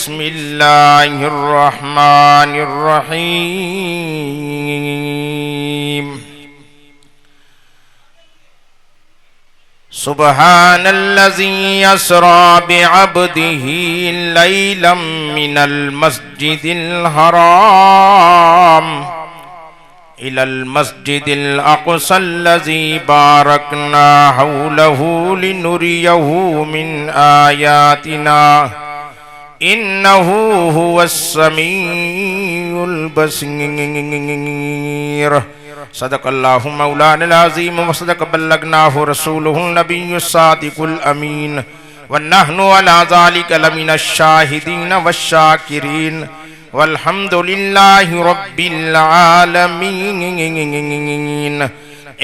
बिस्मिल्लाहिर्रहमानिर्रहीम। सुब्हानल्लज़ी अस्रा बिअब्दिही लैलम मिनल मस्जिदिल हराम इलल मस्जिदिल अक़सल्लज़ी बारकना हौलहु लिनुरियहु मिन आयातिना इन्नहु हुवस्समीउल बसीर। सदक़ल्लाहु मौलानल अज़ीम व सदक़ बल्लगनाहु रसूलुहुन नबियुस सादिकुल अमीन व नहनु अला ज़ालिका लमिनश शाहिदीन वश्शाकिरीन वल्हम्दुलिल्लाहि रब्बिल आलमीन।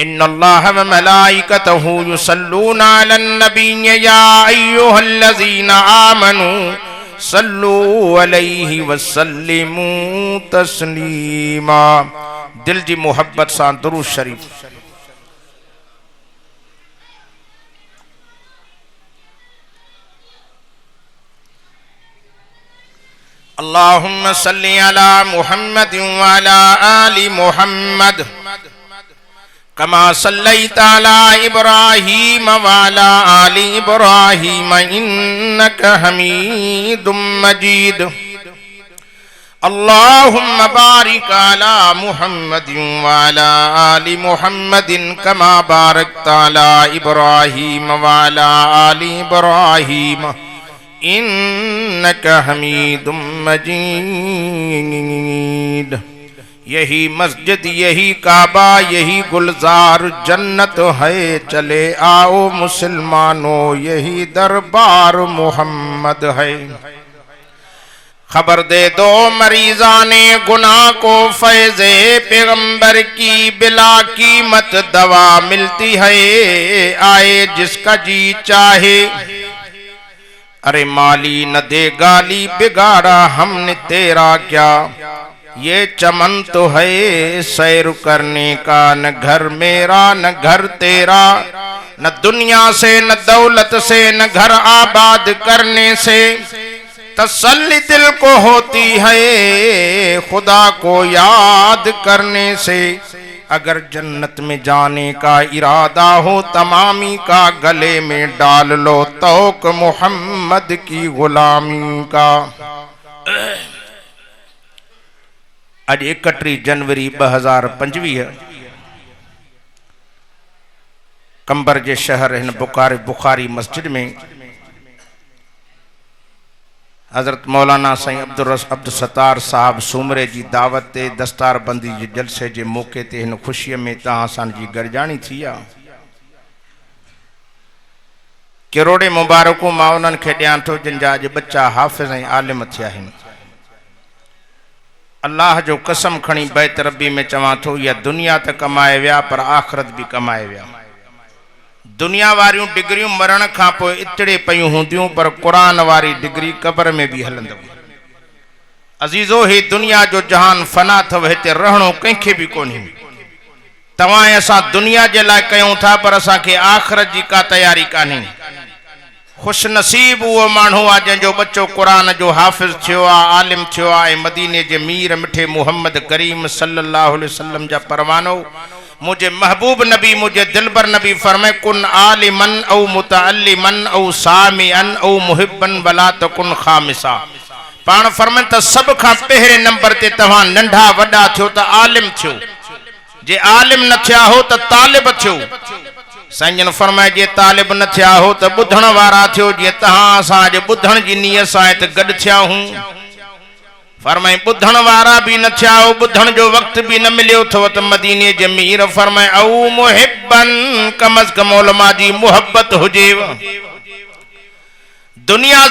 इन्नल्लाह व मलाइकतहु युसल्लूना अलन नबिय्य या अय्युहल्लज़ीना आमनू सल्लू अलैहि वसल्लिमू तस्लीमा। दिल जी मोहब्बत सां दुरूद शरीफ। अल्लाहुम्मा सल्ली अला मुहम्मद व अला आलि मुहम्मद कमा सल्लैता अला इब्राहीम व अला आलि इब्राहीम इन्नका हमीदुम मजीद। अल्लाहुम्मा बारिक अला मुहम्मद व अला आलि मुहम्मद कमा बारकता अला इब्राहीम व अला आलि इब्राहीम इन्नका हमीदुम मजीद। यही मस्जिद, यही काबा, यही गुलजार जन्नत है, चले आओ मुसलमानों, यही दरबार मोहम्मद है। खबर दे दो मरीजाने गुनाह को, फैज़े पैगंबर की बिला कीमत दवा मिलती है, आए जिसका जी चाहे। अरे माली न दे गाली, बिगाड़ा हमने तेरा क्या, ये चमन तो है सैर करने का, न घर मेरा न घर तेरा, न दुनिया से न दौलत से न घर आबाद करने से तसल्ली दिल को होती है, खुदा को याद करने से। अगर जन्नत में जाने का इरादा हो तमामी का, गले में डाल लो तौक मोहम्मद की गुलामी का। अज 31 जनवरी 2025 कंबर जे शहर हिन बुखारी मस्जिद में हजरत मौलाना साईं अब्दुल सत्तार साहब सूमरे जी दावत ते दस्तार बंदी जे जलसे जे मौके ते हिन खुशी में तहां सां जी गरजानी थी आ। करोड़े मुबारकूं मां उन्हनि खे ॾियां थो जिन जा अॼु बच्चा हाफ़िज़ ऐं आलिम थिया आहिनि। अल्लाह जो कसम खणी बैत रबी में चवां थो, इहा दुनिया त कमाए विया पर आख़िरत भी कमाए विया। दुनिया वारियूं डिग्रियूं मरण खां पोइ इतड़े पयूं हूंदियूं, पर कुरान वारी डिग्री कब्र में भी हलंदव। अज़ीज़ो, हे दुनिया जो जहान फना अथव, हिते रहणो कंहिंखे भी कोन्हे। तव्हां ऐं असां दुनिया जे लाइ कयूं था, पर असांखे आख़िरत जी का तयारी कान्हे। खुश नसीब उहो माण्हू आहे जंहिंजो बच्चो कुरान जो हाफ़िज़ थियो आहे, आलिम थियो आहे, ऐं मदीने जे मीर मिठे मुहम्मद करीम सल्लल्लाहु अलैहि वसल्लम जा परवानो मुझे महबूब नबी, मुझे दिलबर नबी फरमाए, कुन आलिमन औ मुतअल्लिमन औ सामिअन औ मुहिब्बन वला तकुन खामिसा। पाण फरमाए त सब खां पहिरे नंबर ते तव्हां नंढा वॾा थियो त आलिम थियो, जे आलिम न थिया हो त तालिब थियो। साईं फरमाए जे तालिब न थिया हो त ॿुधण वारा थियो, जीअं तव्हां असां अॼु ॿुधण जी नियत सां हिते गॾु थिया हूं। फरमाए ॿुधण वारा भी न थिया हो, ॿुधण जो वक्त भी न मिलियो अथव त मदीने जे मीर फरमाए औ मुहिब्बन, कम अज़ कम उलमा जी मुहब्बत हुजेव। दुनिया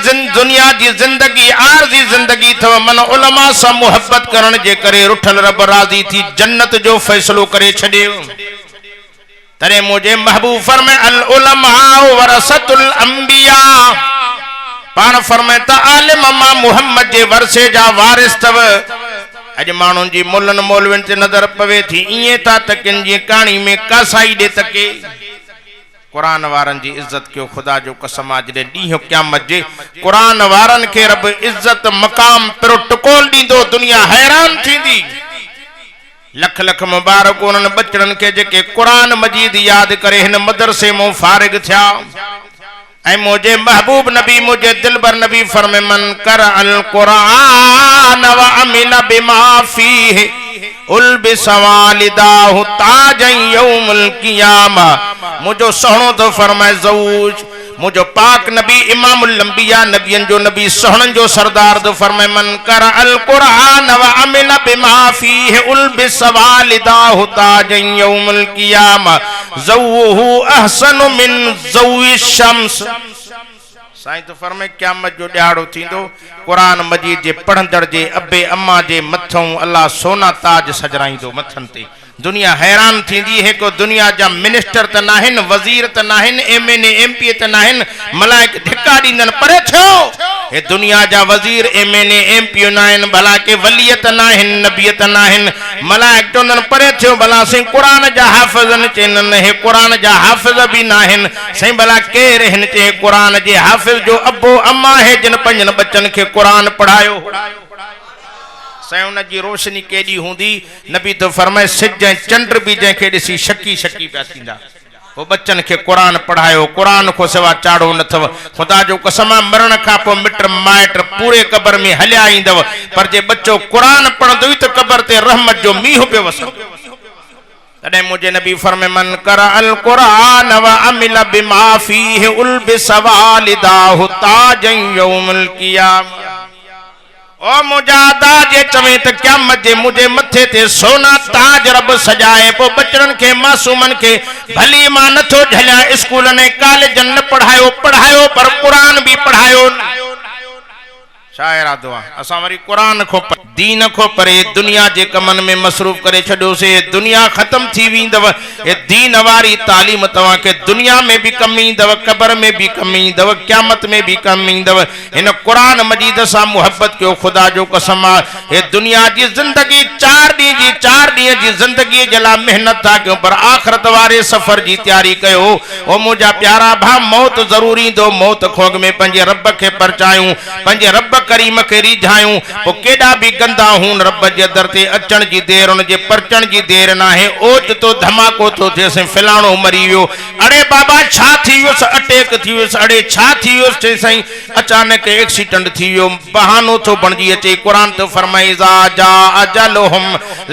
जी जिंदगी आरजी जिंदगी अथव, मन उलमा सां मुहब्बत करण जे करे रुठल रब राज़ी थी जन्नत जो फैसलो करे छॾियो। तॾहिं मुझे महबूब फरमाए अल उलमा वरसतुल अंबिया। पाण फरमाए त आलिम मां मुहम्मद जे वरसे जा वारिस तव। अॼु माण्हुनि जी मुल्लन मौलवियुनि ते नज़र पवे थी, ईअं था तकनि जीअं कहाणी में कासाई ॾे तके। कुरान वारन जी इज्जत क्यों खुदा जो कसम आज दे डी क़यामत जे कुरान वारन के रब इज्जत मकाम प्रोटोकॉल दींदो दुनिया हैरान थींदी लख लख मुबारक उन बचड़न के जेके कुरान मजीद याद करे हिन मदरसे मो फारिग थिया ऐ मुझे महबूब नबी मुझे दिलबर नबी फरमे मन कर अल कुरान व अमिल बिमा फीह उल बिसवालिदाहु ताज यौमुल क़ियामा मुझो सोहणो तो फरमाए ज़ौज मुझो पाक नबी इमामुल अंबिया नबियन जो नबी सोहणन जो सरदार तो फरमाए मन कर अल कुरान व अमिल बिमा फीह उल बिसवालिदाहु ताज यौमुल क़ियामा ज़ौहु अहसनु मिन ज़ौइ शम्स साईं तो फरमाए क़यामत जो ॾियारो थींदो कुरान मजीद जे पढ़ंदड़ जे अबे अम्मा जे मथों अल्लाह सोना ताज सजराईंदो मथन ते दुनिया हैरान थींदी है को दुनिया जा मिनिस्टर त नाहिन वजीर त नाहिन एमएनए एमपी त नाहिन मलाइक धिक्का दींदन परे थियो ए दुनिया जा वजीर एमएनए एमपी नाहिन भला के वलियत नाहिन नबियत नाहिन मलाइक चवंदन परे थियो भला से कुरान जा हाफिज़न चेनन हे कुरान जा हाफिज़ भी नाहिन सही भला केर हिन चे कुरान जे हाफिज़ जो अबो अम्मा है जिन पंजन बच्चन के कुरान पढ़ायो उन जी रोशनी केडी हुंदी नबी तो फरमाए सिज चंद्र भी जंहिंखे ॾिसी शकी शकी पिया थींदा वो बच्चन के कुरान पढ़ायो कुरान को सिवा चाड़ो न थव खुदा जो कसम मरण खां पोइ मिट माइट पूरे कबर में हलिया ईंदव पर जे बच्चो कुरान पढ़ंदो ई त कबर ते रहमत जो मींहुं पियो वसंदो तॾहिं मुझे नबी फरमाए मन कर अल कुरान व अमिल बिमा फीह उल बिसवालिदाहु ताज यौमुल क़ियामा ओ मुजादा जे चवे त क़यामत जे मुझे मथे ते सोना ताज रब सजाए पो बचड़न के मासूमन के भली मां नथो झलिया स्कूल ने कॉलेजन न पढ़ायो पर कुरान भी पढ़ायो शायरा दुआ असा वरी कुरान को दीन को परे दुनिया जे कमन में मसरूफ करे छडो से दुनिया खत्म थी वींदव ए दीन वारी तालीम तवा के दुनिया में भी कम ईंदव कब्र में भी कम ईंदव क़यामत में भी कम ईंदव इन कुरान मजीद सा मोहब्बत क्यों खुदा जो कसम ए दुनिया जी जिंदगी 4 ॾींहं जी जिंदगी जला मेहनत था क्यों पर आखिरत वारे सफर जी तैयारी कयो ओ मुजा प्यारा भा मौत जरूरी दो मौत खोग में पंजे रब के परचायूं पंजे रब करीम के रिझायूं पो केडा भी गंदा हून रब जे दर ते अचण जी देर उन जे परचण जी देर ना है ओच तो धमाको तो जैसे फिलाणो मरी वियो अरे बाबा छा थी वियो अटैक थी वियो अरे छा थी वियो चे सही अचानक एक्सीडेंट थी वियो बहानो तो बनजी अचे कुरान तो फरमाए जा जा अजलहुम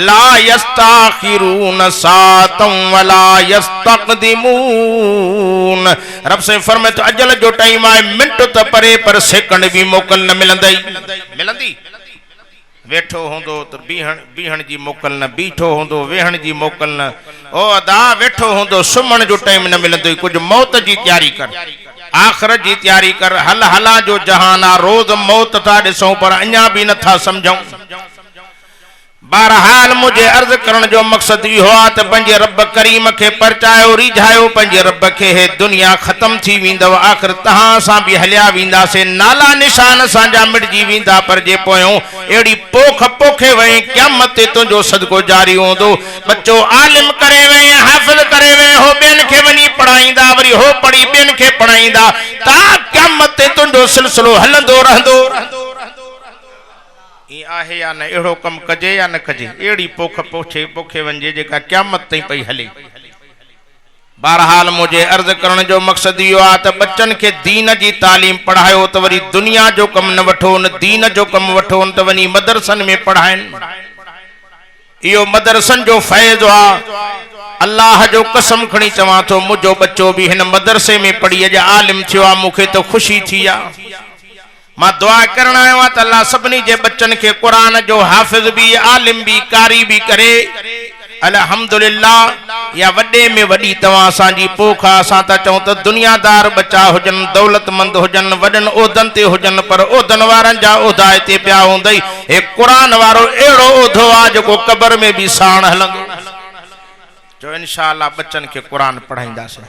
ला यस्ताखिरून सातम वला यस्तक़दिमून रब से फरमाए तो अजल जो टाइम आए मिनट तो परे पर सेकंड भी मोकल न मिलंदी वेठो होंदो तो बीहण जी मोकल न बीठो होंदो वेहण जी मोकल न ओ अदा वेठो होंदो सुमण जो टाइम न मिलंदो कुछ मौत जी तैयारी कर आखिरत जी तैयारी कर हल हला जो जहाना रोज मौत था ॾिसो पर अञा भी नथा समझूं बहरहाल मुझे अर्ज करण जो मकसद इहो आ त पंजे रब करीम के परचायो रिझायो पंजे रब के हे दुनिया खत्म थी वींदव आखिर तहां सा भी हलिया वींदा से नाला निशान साजा मिटजी वींदा पर जे पोयो एड़ी पोख पोखे वे क़यामत ते तुजो सदको जारी होंदो बच्चो आलिम करे वे हाफिज करे वे हो बेन के वनी पढ़ाईंदा वरी हो पढ़ी बेन के पढ़ाईंदा ता क़यामत ते तुजो सिलसिलो हलंदो रहंदो आहे या न एड़ो कम कजे या न कजे एड़ी पोख पोखे वंजे जेका क़यामत ताईं पई हले बहरहाल मुझे अर्ज करण जो मकसद इहो आ त बच्चन के दीन जी तालीम पढ़ायो त वरी दुनिया जो कम न वठो न दीन जो कम वठो त वनी मदरसन में पढ़ाइन इहो मदरसन जो फैज़ आ अल्लाह जो कसम खणी चवां थो मुझो बच्चो भी हिन मदरसे में पढ़ी अज आलिम थियो आ मूंखे तो खुशी थी आ मां दुआ करण आयो आ त अल्लाह सभनी जे बच्चन के कुरान जो हाफिज भी आलिम भी कारी भी करे अल्हम्दुलिल्लाह या वडे में वडी तवा सा जी पोखा सा ता चऊं त दुनियादार बच्चा हुजन दौलतमंद हुजन वडन ओदन ते हुजन पर ओदन वारन जा ओदा ते पिया हुंदई ए कुरान वारो एड़ो ओधो आ जो कब्र में भी साण हलंदो जो इंशाअल्लाह बच्चन के कुरान पढ़ाईंदा से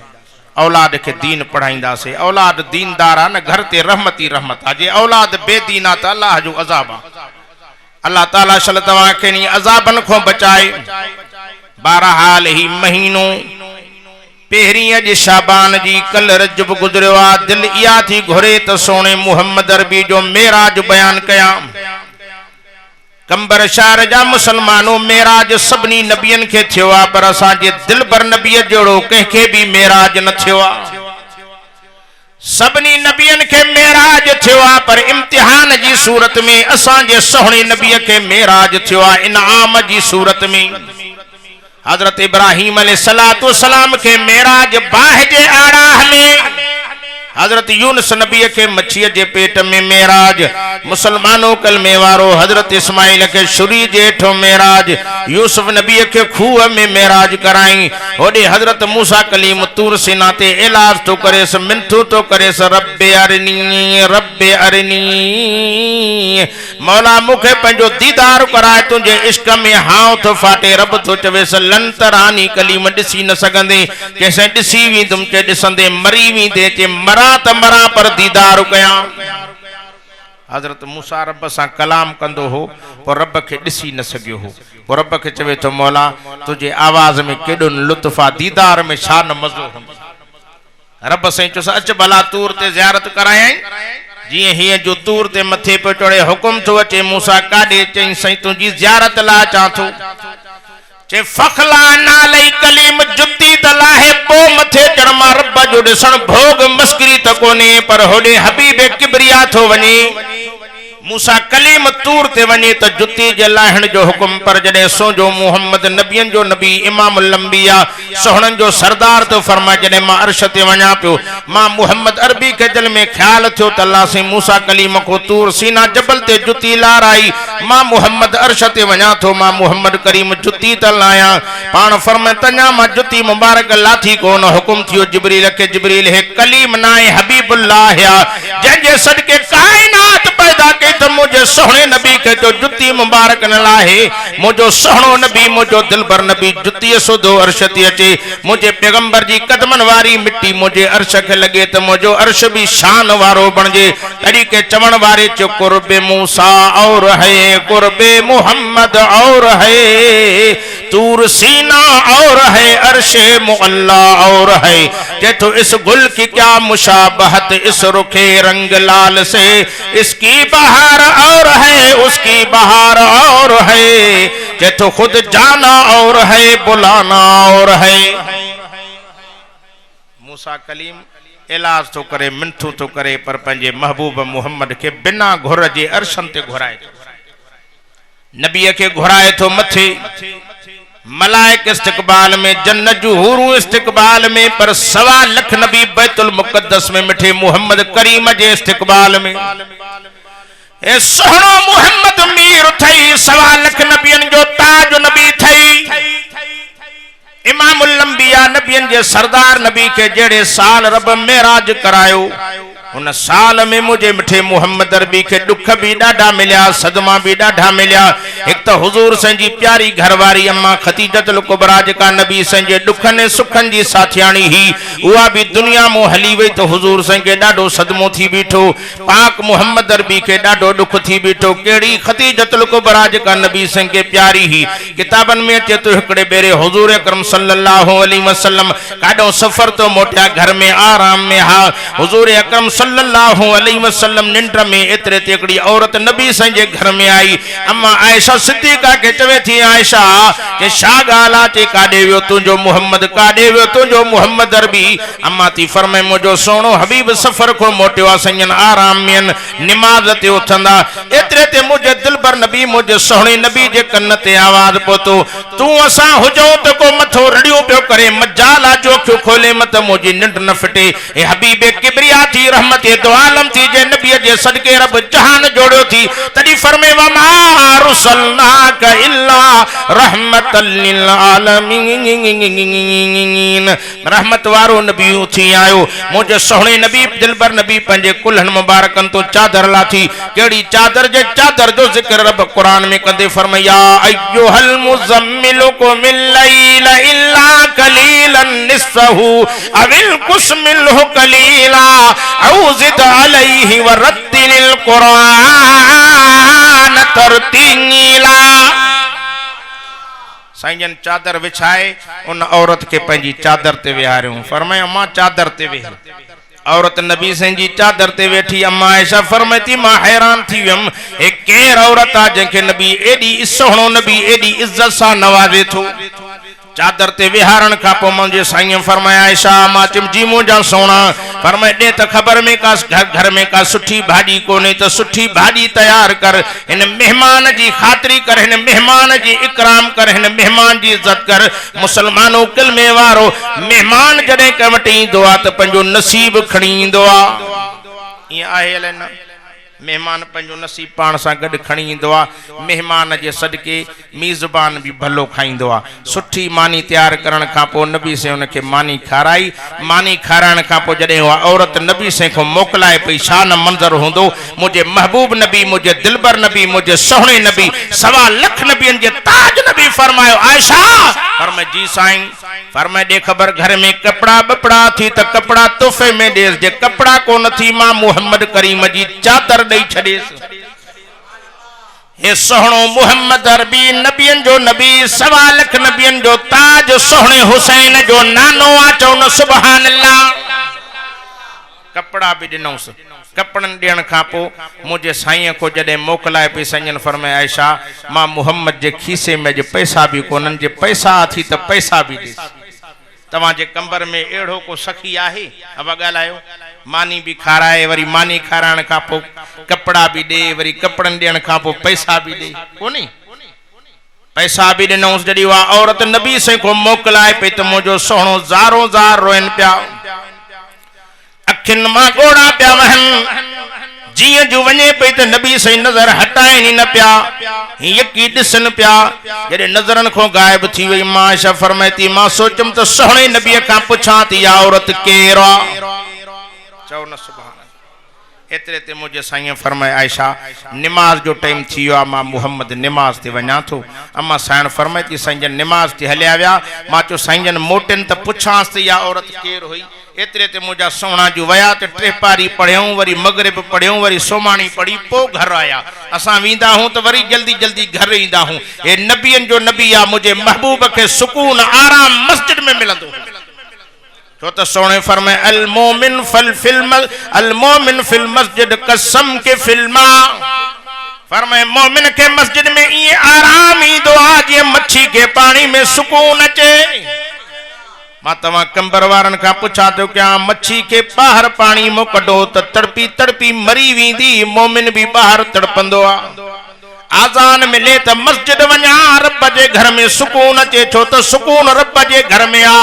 औलाद के दीन पढ़ाईंदा से औलाद दीनदार आ न घर ते रहमती रहमत आ जे औलाद बेदीना त अल्लाह जो अजाब आ अल्लाह ताला सल तवा के नी अजाबन को बचाए बहरहाल ही महीनो पेहरी अज शाबान जी कल रजब गुजरियो आ दिल इया थी घुरे त सोने मुहम्मद अरबी जो मेराज बयान कया। कंबर शहर जा मुसलमानों मेराज सभनी नबियन के थियो आ पर असा जे दिल बर नबी जोड़ो कंहिंखे भी मेराज न थियो आ। सभनी नबियन के मेराज थियो आ पर इम्तिहान जी सूरत में असा जे सोहणे नबी के मेराज थियो आ इनाम जी सूरत में। हजरत इब्राहिम अलैहिस्सलातु वस्सलाम के मेराज बाह जे आड़ाह में, हजरत यूनुस नबी के मच्छी के पेट में मेराज, मुसलमानों कलमे वारो हजरत इस्माइल के शुरी जेठो मेराज, यूसुफ नबी के खूह में मेराज कराई। होडे हजरत मूसा कलीम तूर सिना ते इलाज तो करे स मिंथू तो करे स रब्बे अरनी मौला मुखे पंजो दीदार कराए तुझे इश्क में हाउ तो फाटे। रब तो चवे स लंतरानी कलीम दिसी न सगंदे जैसे दिसी वी तुम चे दिसंदे मरी वी दे चे मरा त मरा पर दीदार कया। हजरत मूसा रब सा कलाम कंदो हो पर रब के दिसी न सगियो हो। पर रब के चवे तो मौला तुझे आवाज में केडो लुत्फा दीदार में छा न मजो हो। रब से चुस अच भला तूर ते ज़ियारत कराए जी ही जो तूर ते मथे पे चढ़े हुकुम तो अचे मूसा काडे चई सई तुझी ज़ियारत ला चा थो चे फखला नालई कलीम जुत्ती तलाहे पो मथे चढ़मा रब जो दिसण भोग मस्करी त कोने पर होडे हबीब किबरिया थो वनी। मूसा कलीम तूर ते वने त जुत्ती जे लाहण जो हुकुम पर जडे सो जो मुहम्मद नबियन जो नबी इमामुल अंबिया सोहणन जो सरदार तो फरमा जडे मां अर्श ते वणा पियो मां मुहम्मद अरबी के दिल में ख्याल थियो त अल्लाह से मूसा कलीम को तूर सीना जबल ते जुत्ती लाराई। मां मुहम्मद अर्श ते वणा थो मां मुहम्मद करीम जुत्ती त लाया पान फरमाए तन्या मां जुत्ती मुबारक लाथी कोन हुकुम थियो जिब्रील के जिब्रील है कलीम नाए हबीबुल्लाह या जंजे सदके कायनात पैदा के तो मुझे सोहणे नबी के जो जुत्ती मुबारक न लाहे मुझो सोहणो नबी मुझो दिलबर नबी जुत्ती सुधो अर्श ते अचे मुझे पैगंबर जी कदमन वारी मिट्टी मुझे अर्श के लगे तो मुझो अर्श भी शान वारो बनजे। तड़ी के चवण वारे चो कुर्बे मूसा और है कुर्बे मुहम्मद और है तूर सीना और है अर्शे मुअल्ला और है जे तो इस गुल की क्या मुशाबहत इस रुखे रंग लाल से इसकी बहार और है उसकी बहार और है जे तो खुद जाना और है बुलाना और है। मूसा कलीम इलाज तो करे मिंथू तो करे पर पंजे महबूब मुहम्मद के बिना घुर जे अर्शन ते घुराए नबी के घुराए तो मथे मलाइक इस्तिकबाल में जन्नत जो हुरू इस्तिकबाल में पर 1.25 लाख नबी बैतुल मुकद्दस में मिठे मुहम्मद करीम जे इस्तिकबाल में ए सोहणो मुहम्मद मीर थई 1.25 लाख नबियन जो ताज नबी थई इमामुल अंबिया नबियन जे सरदार नबी के जेड़े साल रब मेराज करायो उन साल में मुझे मिठे मुहम्मद अरबी के दुख भी डाढ़ा मिलिया सदमा भी डाढ़ा मिलिया। एक तो हुजूर संजी प्यारी घरवारी अम्मा खतीजतुल कुबरा जेका नबी संजे दुखन सुखन जी साथियाणी ही उहा भी दुनिया मो हली वई तो हुजूर संगे डाढ़ो सदमो थी बीठो पाक मुहम्मद अरबी के डाढ़ो दुख थी बीठो केड़ी खतीजतुल कुबरा जेका नबी संगे प्यारी ही किताबन में अचे तो एकड़े बेरे हुजूर अकरम सल्लल्लाहु अलैहि वसल्लम काडो सफर तो मोटिया घर में आराम में हा हुजूर अकरम सल्लल्लाहु अलैहि वसल्लम निंड में एतरे तेकड़ी औरत नबी संजे घर में आई अम्मा आयशा सिद्दीका के चवे थी आयशा के शा गाला ते काडे वियो तुजो मुहम्मद काडे वियो तुजो मुहम्मद अरबी अम्मा ती फरमाए मुजो सोनो हबीब सफर को मोटियो संजन आराम में नमाज ते उठंदा एतरे ते मुझे दिलबर नबी मुझे सोहणे नबी जे कन ते आवाज पोतो तू असा हुजो तो को मथो रड़ियो पियो करे मजाला जो क्यों खोले मत मुझी निंड न फिटे ए हबीब किबरिया थी रहमत दो आलम थी जे नबी जे सदके रब जहान जोड़ो थी तड़ी फरमे वमा रुसलनाक इल्ला रहमतल लिल आलमीन रहमत वारो नबी थी आयो मुझे सोहणे नबी दिलबर नबी पंजे कुल्हन मुबारकन तो चादर ला थी केड़ी चादर जे चादर जो जिक्र रब कुरान में कंदे फरमाया अय्युहल मुज़म्मिलु कुमिल लैल इल्ला कलीलन निस्फहु अविल कुस्मिलहु कलीला औज़िद अलैहि वरत्तिलिल कुरान तरतीला। साईं चादर विछाए उन औरत के पंहिंजी चादर ते विहारियो फरमाया मां चादर ते वेह औरत नबी साईं जी चादर ते वेठी अम्मा आयशा फरमाती मां हैरान थी वियम ए केर औरत आ जंहिंखे नबी एडी सोहणो नबी एडी इज्जत सां नवाज़े थो चादर ते विहारण का पो मुझे साईं फरमाया आयशा मां चिमजी मुंहिंजा सोना फरमाए दे त खबर में का घर में का सुठी भाॼी कोने त सुठी भाॼी तैयार कर इन मेहमान जी खातिरी कर इन मेहमान जी इकराम कर इन मेहमान जी इज्जत कर मुसलमानो किलमे वारो मेहमान जॾहिं के वटि ईंदो आहे त पंहिंजो नसीब खणी ईंदो आहे ईअं आहे अलाए न मेहमान पंहिंजो नसीब पाण सां गॾु खणी ईंदो आहे मेहमान जे सदके मीज़बान भी भलो खाईंदो आहे सुठी मानी तैयार करण खां पोइ नबी से उनखे मानी खाराई मानी खाराइण खां पोइ जॾहिं उहा औरत नबी से को मोकिलाए पई छा न मंज़र हूंदो मुंहिंजे महबूब नबी मुंहिंजे दिलबर नबी मुंहिंजे सोहणे नबी 1.25 लख नबियनि जे ताज नबी फरमायो आयशा फरमाए जी साईं फरमाए दे खबर घर में कपड़ा बपड़ा थी त कपड़ा तोहफे में देस जे कपड़ा कोन थी मां मोहम्मद करीम जी चादर दई छडेस हे सोहणो मोहम्मद अरबी नबियन जो नबी 1.25 लख नबियन जो ताज सोहणे हुसैन जो नानो आ चौन सुभान अल्लाह कपड़ा भी दिनौस कपड़न देण खां पो मुझे साईं को जडे मोकलाए पे संजन फरमाए आयशा मां मोहम्मद जे खीसे में जे पैसा भी कोनन जे पैसा थी त पैसा भी दे तवा जे कंबर में एड़ो को सखी आहे अब गालायो मानी भी खाराए वरी मानी खाराण का पो कपड़ा भी दे वरी कपड़न देण का पो पैसा भी दे कोनी पैसा भी दिनौस जडी वा औरत नबी से को मोकलाए पे त मुजो सोहणो ज़ारो ज़ार रोइन पिया अखिन मां गोड़ा पिया वहन जिया जो वने पे त नबी से नजर हटाए न पिया यकी दिसन पिया जडे नजरन को गायब थी वई मां आयशा फरमाती मां सोचम त सोहणे नबी का पुछा थी या औरत केरा चौ न सुभान एतरे ते मुझे साईं फरमाए आयशा नमाज जो टाइम थी वियो मां मोहम्मद नमाज ते वञा थो अम्मा साईं फरमाती साईं नमाज ते हलिया विया मां चो साईं मोटन त पुछांस त या औरत केर हुई एतरे ते मुझा सोना जो वया ते 3 पारी पढ़ियो वरी मगरिब पढ़ियो वरी सोमाणी पढ़ी पो घर आया असा वींदा हूं तो वरी जल्दी जल्दी घर ईंदा हूं ए नबियन जो नबी आ मुझे महबूब के सुकून आराम मस्जिद में मिलंदो तो त सोने फरमाए अल मोमिन फिल मस्जिद कसम के फिल्मा फरमाए मोमिन के मस्जिद में ये आराम ही दुआ जे मच्छी के पानी में सुकून अचे मां तवा कंबर वारन का पूछा तो क्या मच्छी के बाहर पानी मो कढो त तड़पी तड़पी मरी वींदी मोमिन भी बाहर तड़पंदो आ आजान मिले त मस्जिद वञा रब जे घर में सुकून अचे छो त सुकून रब जे घर में आ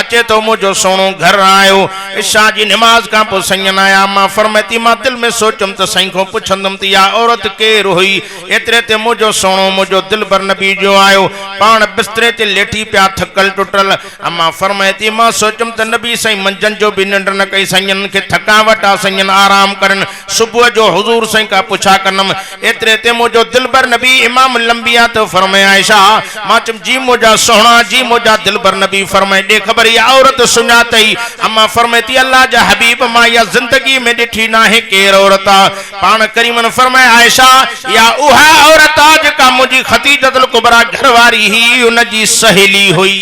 अचे तो मुझो सोनो घर आयो इशा जी नमाज का पो सैयन आया मां फरमाती मां दिल में सोचम त सही को पुछंदम त या औरत केर हुई एतरे ते मुझो सोनो मुझो दिलबर नबी जो आयो पान बिस्तरे ते लेटी पिया थकल टुटल अम्मा फरमाती मां सोचम त नबी सही मंजन जो भी निंड न कई सैयन के थकावट आ सैयन आराम करन सुबह जो हुजूर सही का पुछा कनम एतरे ते मुझो दिलबर नबी इमाम लंबिया तो फरमाया आयशा मां चम जी मुझा सोहना जी मुझा दिलबर नबी फरमाए दे खबर या औरत सुञातई अम्मा फरमाती अल्लाह जा हबीब मां या जिंदगी में डिठी ना है केर औरत पान करीमन फरमाए आयशा या उहा औरत आज का मुझी खतीजतुल कुबरा घरवारी ही उन जी सहेली हुई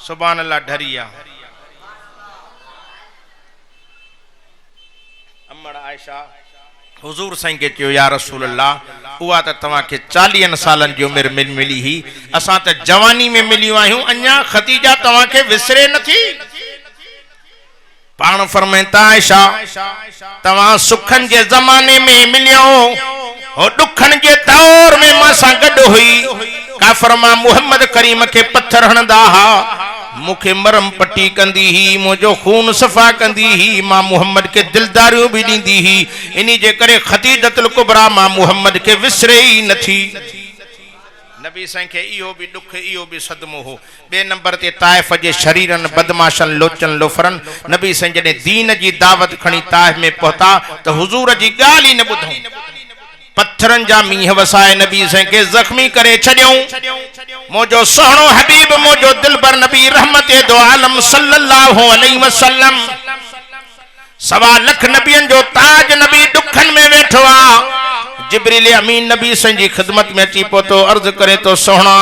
सुभान अल्लाह ढरिया अम्मा आयशा हुजूर साईं के चयो या रसूल अल्लाह उहा त तवा के 40 सालन जी उम्र में मिली ही असा त जवानी में मिलियो आहियूं अन्या खतीजा तवा के विसरे नथी पान फरमाता आयशा तवा सुखन के जमाने में मिलियो और दुखन के दौर में मां सा गड हुई का फरमा मोहम्मद करीम के पत्थर हणदा हा मुखे मरम पट्टी कंदी ही मुझो खून सफा कंदी ही मां मोहम्मद के दिलदारियों भी दींदी ही इनी जे करे खतीजतुल कुबरा मां मोहम्मद के विसरे ही नथी नबी साईं के इहो भी दुख इहो भी सदमो हो बे नंबर ते ताइफ जे शरीरन बदमाशन लोचन लोफरन नबी साईं जने दीन जी दावत खणी ताइफ में पहुता तो हुजूर जी गाल ही न बुधो पत्थरन जा मीह वसाए नबी से के जख्मी करे छड्यो मोजो सोहणो हबीब मोजो दिलबर नबी रहमत दो आलम सल्लल्लाहु अलैहि वसल्लम 1.25 लख नबियन जो ताज नबी दुखन में वेठो आ जिब्रील अमीन नबी संजी खिदमत में अची पहुतो अर्ज करे तो सोहणा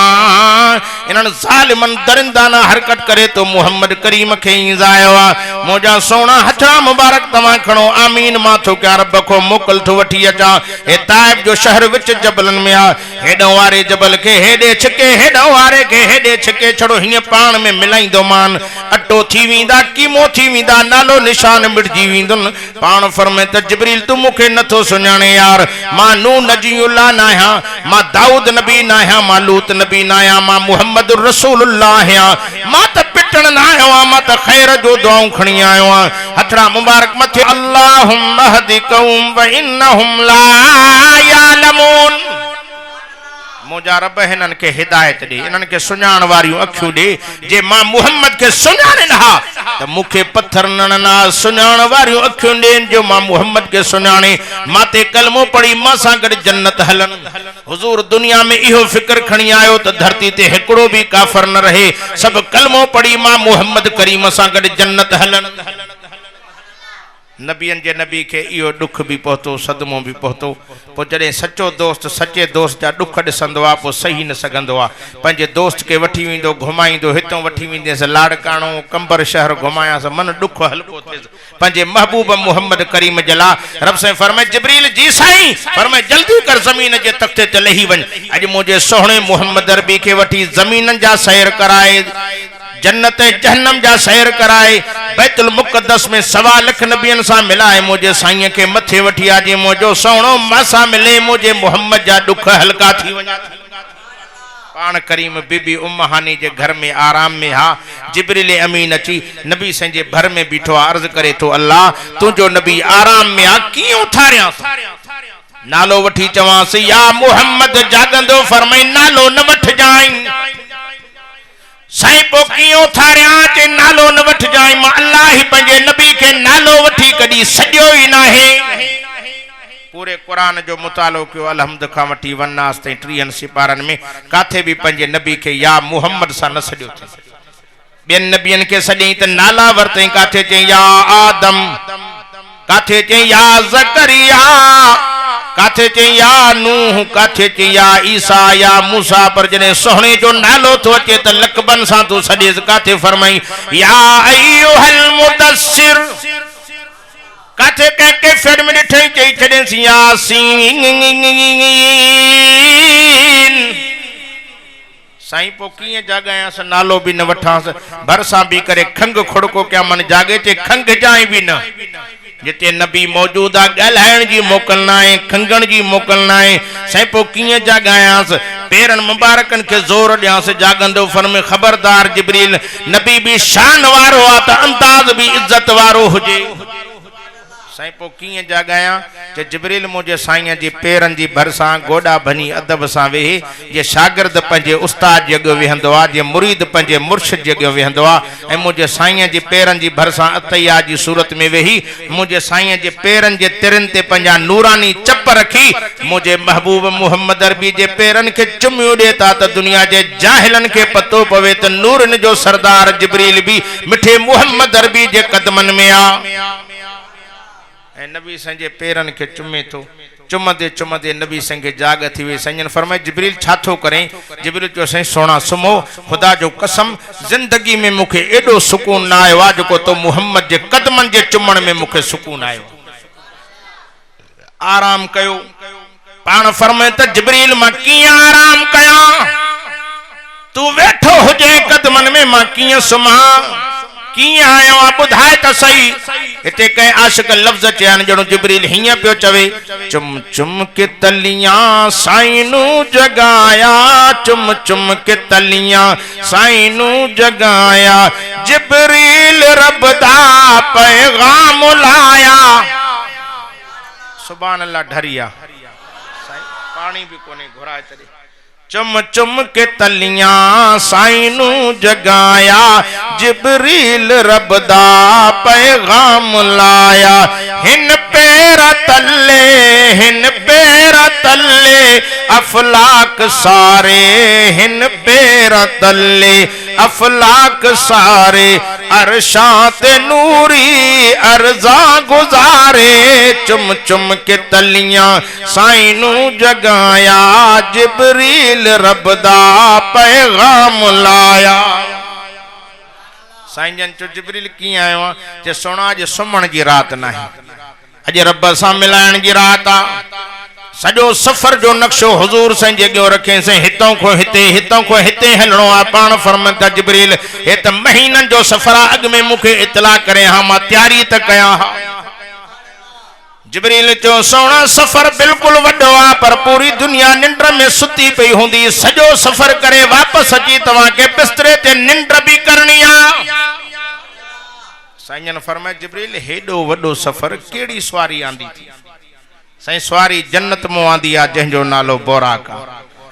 इन्हनि ज़ालिमन दरिंदाना हरकत करे तो मुहम्मद करीम खे ईज़ायो आ मोजा सोहणा हथा मुबारक तव्हां खणो आमीन मां थो क्या रब को मोकल थो वठी अचां हे ताइब जो शहर विच जबलन में आ हेॾो वारे जबल के हेॾे छिके हेॾो वारे के हेॾे छिके छड़ो हीअं पाण में मिलाईंदो मान अटो थी वेंदा कीमो थी वेंदा नालो निशान मिटजी वेंदुनि पाण फरमे त जिब्रील तू मूंखे नथो सुञाणे यार मां नूह नजीउल्लाह न आहियां मां दाऊद नबी न आहियां मां लूत नबी न आहियां मां मुहम्मद रसूलुल्लाह आहियां मां त पिटण न आहियो आहियां मां त ख़ैर जो दुआऊं खणी आयो आहियां हथड़ा मुबारक मथे अल्लाहुम्मा हदी कौम व इन्नहुम ला यालमून मोजा रब हिनन के हिदायत दे इनन के सुञाण वारियूं अखियूं दे जे मां मुहम्मद के सुञाणे नहा त मूंखे पत्थर नणना सुञाण वारियूं अखियूं दे जो मां मुहम्मद के सुञाणे माते कलमो पढ़ी मां सां गॾु जन्नत हलन हुजूर दुनिया में इहो फिक्र खणी आयो त धरती ते हिकिड़ो भी काफर न रहे सब कलमो पढ़ी मां मुहम्मद करीम सां गॾु जन्नत हलन नबियन जे नबी के इहो दुख भी पहुतो सदमो भी पहुतो पो जडे सच्चो दोस्त सच्चे दोस्त जा दुख ॾिसंदो आ पो सही न सघंदो आ पंहिंजे दोस्त के वठी वेंदो घुमाईंदो हितों वठी वेंदेसि लाड़काणो कंबर शहर घुमायांसि मन दुख हल्को थिएसि पंहिंजे महबूब मुहम्मद करीम जला रब से फरमाए जिब्रील जी साईं फरमाए जल्दी कर ज़मीन जे तख्ते ते लही वञ अॼु मुंहिंजे सोहणे मुहम्मद अरबी के वठी ज़मीननि जा सैर कराए जन्नत जहन्नम जा सैर कराए बैतुल मुक़द्दस में 1.25 लाख नबियन सा मिलाए मुझे साईं के मथे वठी आजे मुझो सोहणो मासा मिले मुझे मुहम्मद जा दुख हल्का थी वञा पान करीम बीबी उम्म हानी जे घर में आराम में हा जिब्रील अमीन अची नबी संजे भर में बीठो अर्ज करे तो अल्लाह तुझो नबी आराम में आ कियो थारिया नालो वठी चवांसि या मुहम्मद जागंदो फरमाई नालो न वठ जाई साईं पो कियो थारिया चे नालो न वठ जाई मां अल्लाह ही पंजे नबी के नालो वठी कदी सजो ही ना है पूरे कुरान जो मुतालो कियो अलहमद खां वठी वन्नास ताईं 30 सिपारन में काथे भी पंजे नबी के या मुहम्मद सा न सजो थे बेन नबियन के सजई त नाला वरते काथे चे या आदम काथे चे या ज़करिया काथे चे या नूह काथे चे या ईसा या मूसा पर जने सोहणे जो नालो तो अचे त लकबन सा तू सडेस काथे फरमाई या अय्युहल मुदस्सिर काथे के कैफियत में ॾिठई चई छॾेस यासीन साईं पो कीअं जागायांस नालो भी न वठांस भरसा भी करे खंग खुड़को क्या मन जागे चे खंग जाए भी न जिते नबी मौजूद आ गलायण जी मोकल ना है खंगण जी मोकल ना है साईं पो कीअं जागायांस पेरन मुबारकन के जोर ॾियांस जागंदो फरमे खबरदार जिब्रील नबी भी शान वारो आ त अंदाज भी इज्जत वारो हुजे साईं पो कीअं जागायां जे जिब्रील मुझे साईं जी पेरन जी भरसा गोडा भनी अदब सा वेही जे शागिर्द पंजे उस्ताद जग वेहंदो आ जे मुरीद पंजे मुर्शिद जग वेहंदो आ ए मुझे साईं जी पेरन जी भरसा अतैया जी सूरत में वेही मुझे साईं जे पेरन जे तिरन ते पंजा नूरानी चप रखी मुझे महबूब मुहम्मद अरबी जे पेरन के चुमियो देता त दुनिया जे जाहिलन के पतो पवे त नूरन जो सरदार जिब्रील भी मिठे मुहम्मद अरबी जे कदमन में आ नबी संजे पेरन के चुमे तो चुमदे नबी संगे जाग थी वे संजन फरमाए जिब्रील छाथो करें जिब्रील जो सही सोना सुमो खुदा जो कसम जिंदगी में मुखे एडो सुकून ना आयो आज को तो मुहम्मद जे कदमन जे चुमण में मुखे सुकून आयो आराम कयो पान फरमाए त जिब्रील मां किया आराम कया तू वेठो हुजे कदमन में मां किया सुमा किया आयो आ बुधाए त सही इते कई आशिक लफ्ज चयन जणो जिब्रील हिया पियो चवे चुम चुम के तलियां साईनू जगाया चुम चुम के तलियां साईनू जगाया जिब्रील रब दा पैगाम लाया सुभान अल्लाह ढरिया पानी भी कोने घुराए चले चुम चुम के तलियां साईनू जगाया जिब्रील रब दा पैगाम लाया हिन पैरा तल्ले अफलाक सारे हिन पेर तले अफलाक सारे अरशात नूरी अर्जा गुजारे चुम चुम के तलियां साइनू जगाया जिब्रील रब दा पैगाम लाया साईं जन चो जिब्रील कियां आयो जे सोना जे सुमण जी रात नहीं अज रब सां मिलाइण जी रात आ सजो सफर जो नक्शो हुजूर साईं जे अॻियों रखे से हितों को हिते हलणो आ पाण फरमाता जिब्रील हे त महीनन जो सफर आ अॻ में मूंखे इतला करे हा मां तैयारी त कयां हा जिब्रील चो सोना सफर बिल्कुल वड्डो आ पर पूरी दुनिया निंड में सुती पई हुंदी सजो सफर करे वापस अची तवां के बिस्तरे ते निंड भी करनी आ साईं फरमाए जिब्रील हेडो वड्डो सफर केड़ी सवारी आंदी थी साईं सवारी जन्नत मो आंदी आ जंहिंजो नालो बोराक आ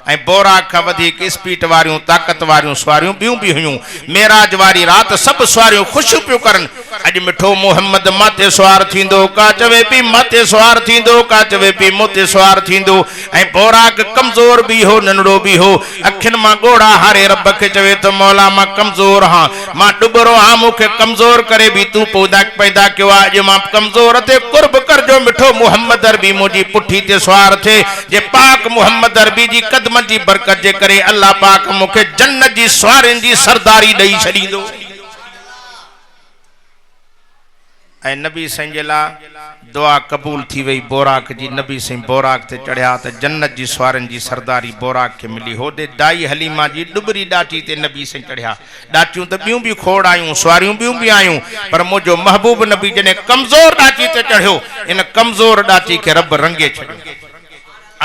ऐं बोराक खां वधीक स्पीड वारियूं ताकत वारियूं सवारियूं ॿियूं बि हुयूं मेराज वारी रात सब सवारियूं खुशियूं पियूं करन अज मिठो मोहम्मद माथे सवार थींदो का चवे पी माथे सवार थींदो का चवे पी मोते सवार थींदो ऐं बोराक कमजोर भी हो नंढड़ो भी हो अखिन मां गोड़ा हारे रब के चवे तो मौला मां कमजोर हां मां डुबरो हां मुखे कमजोर करे भी तू पैदा कयो आ अज मां कमजोर ते कुर्ब कर जो मिठो मोहम्मद अरबी मुजी पुठी ते सवार थे जे पाक मोहम्मद अरबी जी कदम जी बरकत जे करे अल्लाह पाक मुखे जन्नत जी सवारिन जी सरदारी दई छडींदो ऐ नबी साईं जे ला दुआ कबूल थी वई बोराक जी नबी साईं बोराक ते चढ़िया त जन्नत जी सवारिन जी सरदारी बोराक के मिली होदे दाई हलीमा जी डुबरी डाटी ते नबी साईं चढ़िया डाटियूं त ॿियूं भी खोड़ आयूं सवारियूं ॿियूं भी आयूं पर मुझो महबूब नबी जने कमजोर डाटी ते चढ़ियो इन कमजोर डाटी के रब रंगे छडियो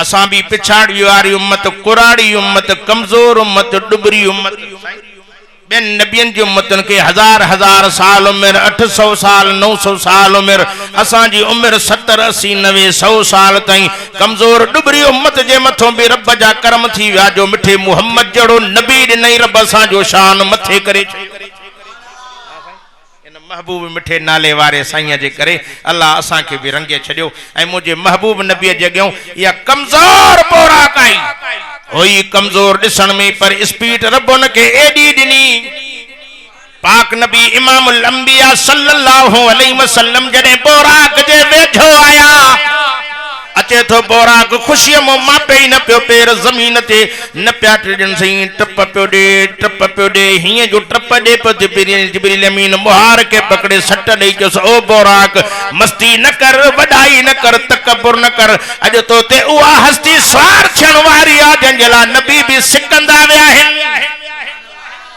असां भी पिछाड़ी वारी उम्मत कुराड़ी उम्मत कमजोर उम्मत डुबरी उम्मत बेन नबियन जी उम्मतन के हजार हजार साल उम्र 800 साल 900 साल उम्र असां जी उम्र 70 80 90 100 साल ताई कमजोर डुबरी उम्मत जे मथों भी रब जा करम थी विया जो मिठे मोहम्मद जड़ो नबी नहीं रब असां जो शान मथे करे महबूब मिठे नाले वारे साईं जे करे अल्लाह असां के भी रंगे छडियो ऐ मुझे महबूब नबी जे अॻियों या कमजोर बोराक आई होई कमजोर दिसण में पर स्पीड रब उन के एडी दिनी पाक नबी इमामुल अंबिया सल्लल्लाहु अलैहि वसल्लम जने बोराक जे वेझो आया अचे तो बोराक खुशी मो मापे न पियो पैर जमीन ते न प्या टिड़न सही टप पियो दे हिए जो टप दे पे जिब्रील अमीन मुहार के पकड़े सट दई जो ओ बोराक मस्ती न कर वडाई न कर तकब्बुर न कर अज तो ते उहा हस्ती सवार छण वारी आ जंजला नबी भी सिकंदा वे आहिन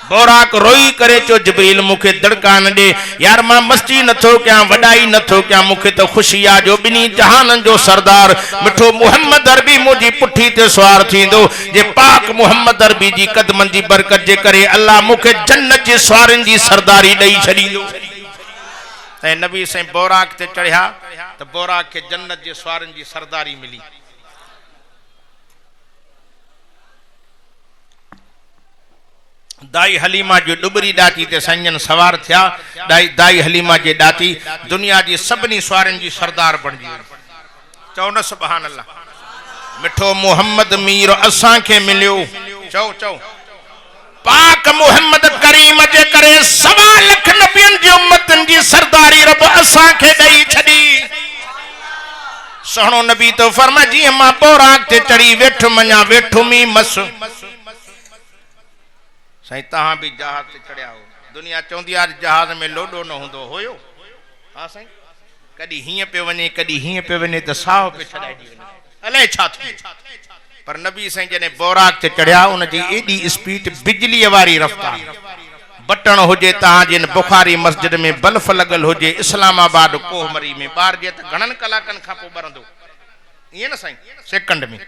बोराक रोई करे चो जिब्रील मुखे दड़का न दे यार मां मस्ती नथो क्या वडाई नथो क्या मुखे तो खुशी आ जो बिनी जहानन जो सरदार मिठो मोहम्मद अरबी मुजी पुठी ते सवार थींदो जे पाक मोहम्मद अरबी जी कदमन जी बरकत जे करे अल्लाह मुखे जन्नत जी सवारिन जी सरदारी दई छडींदो ऐ नबी साईं बोराक ते चढ़िया तो बोराक के जन्नत जे सवारिन जी सरदारी मिली दाई हलीमा जो डुबरी डाटी ते संजन सवार थिया दाई हलीमा जे डाटी दुनिया जी सबनी सवारन जी सरदार बणजी चओ न सुभान अल्लाह मिठो मोहम्मद मीर असां के मिलियो चओ पाक मोहम्मद करीम जे करे 1.25 लाख नबियन जी उम्मतन जी सरदारी रब असां के दई छडी सोहणो नबी तो फरमा जी मां बोराक ते चढ़ी वेठ मन्या वेठु मी मस साईं तहां भी जहाज ते चढ़िया हो दुनिया चौंदी आ जहाज में लोडो न हुंदो होयो हां साईं कदी हिए पे वने कदी हिए पे वने त साह पे छडाई दी वने अले छा थी पर नबी साईं जने बोराक ते चढ़िया उन जी एडी स्पीड बिजली वारी रफ्तार बटन होजे तहां जिन बुखारी मस्जिद में बल्फ लगल होजे इस्लामाबाद कोहमरी में बार जे त घणन कलाकन खा पो बरंदो ये न साईं सेकंड में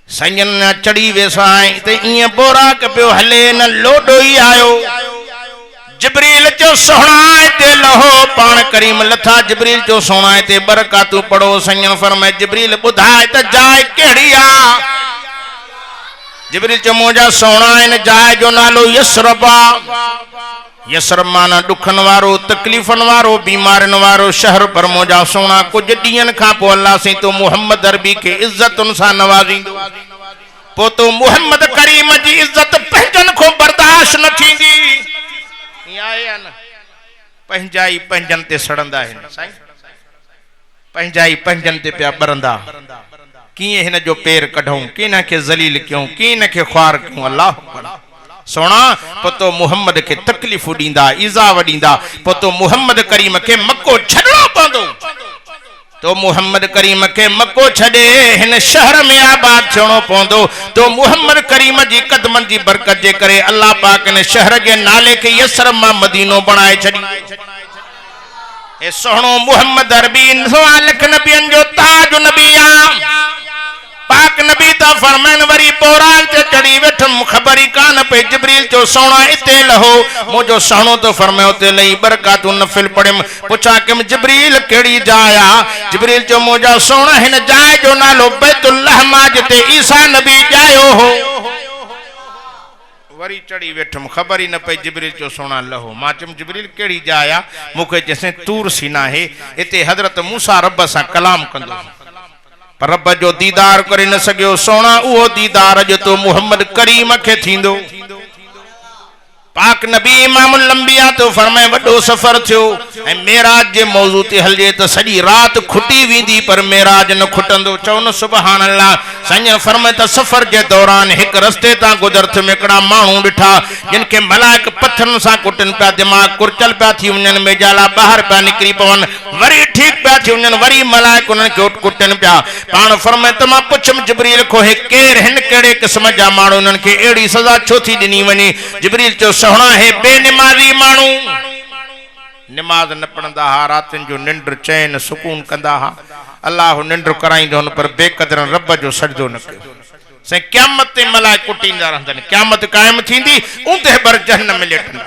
संजन चढ़ी वेसाई ते इए बोराक पियो हले न लोडो ही आयो जिब्रील जो सोहणा ते लहो पान करीम लथा जिब्रील जो सोहणा ते बरकातू पढ़ो संजन फरमाए जिब्रील बुधाए त जाय केड़ी आ जिब्रील जो मोजा सोहणा इन जाय जो नालो यसरबा यसर माना दुखन वारो तकलीफन वारो बीमारन वारो शहर पर मोजा सोना कुछ ॾींहंनि खां पोइ अल्लाह से तो मोहम्मद अरबी के इज्जतुन सां नवाज़ींदो पो तो मोहम्मद करीम जी इज्जत पंहिंजन को बर्दाश्त न थींदी आहे या न पंहिंजा ई पंहिंजन ते सड़ंदा आहिनि साईं पंहिंजा ई पंहिंजन ते पिया बरंदा कीअं हिन जो पेर कढूं कीअं खे ज़लील कयूं कीअं खे ख्वार कयूं अल्लाह सोना पतो मोहम्मद के तकलीफ दींदा इज़ाव दींदा पतो मोहम्मद करीम के मक्को छड़नो पवंदो तो मोहम्मद करीम के मक्को छड़े हिन शहर में आबाद थियणो पवंदो तो मोहम्मद करीम जी कदमन जी बरकत जे करे अल्लाह पाक ने शहर के नाले के यसर मां मदीनो बनाए छड़ी ए सोहणो मोहम्मद अरबी लख नबियन जो ताज नबिया पाक नबी ता फरमान वरी बोराल ते चढ़ी वेठम खबरी कान पे जिब्रील जो सोना इते लहो मुजो सोनो तो फरमायो ते लई बरकत नफिल पढ़म पूछा कि जिब्रील केड़ी जाया जिब्रील जो मुजा सोना हिन जाय जो नालो बैतुल्लाह मा जिते ईसा नबी जायो हो वरी चढ़ी वेठम खबर ही न पे जिब्रील जो सोना लहो मा चम जिब्रील केड़ी जाया मुखे जैसे तूर सीना है इते हजरत मूसा रब सा कलाम कंदो पर रब जो दीदार करे न सकियो सोना उहो दीदार जो तो मोहम्मद करीम के थींदो पाक नबी इमामुल अंबिया तो फरमाए वडो सफर थियो ए मेराज जे मौजू ते हलजे त सजी रात खुटी वींदी पर मेराज न खुटंदो चौन सुभान अल्लाह संजय फरमाए त सफर के दौरान एक रस्ते ता गुजरत में कड़ा मानू डिठा जिन के मलाइक पत्थरन सा कुटन पा दिमाग कुरचल पा थी उनन में जाला बाहर पा निकरी पवन वरी ठीक पा थी उनन वरी मलाइक उनन के कुटन पा पान फरमाए त मां पुछम जिब्रील को हे केर हिन केड़े किस्म जा मानू उनन के एड़ी सजा छो थी दिनी वनी जिब्रील जो सोहना है बेनमाजी मानू नमाज न पढ़ंदा हा रातन जो निंद्र चैन सुकून कंदा हा अल्लाह निंद्र कराइंदो उन पर बेकदर रब जो सजदो न कयो से क़यामत ते मलाइक कुटींदा रहंदन क़यामत कायम थींदी उंदे बर जहन्नम में लेटंदा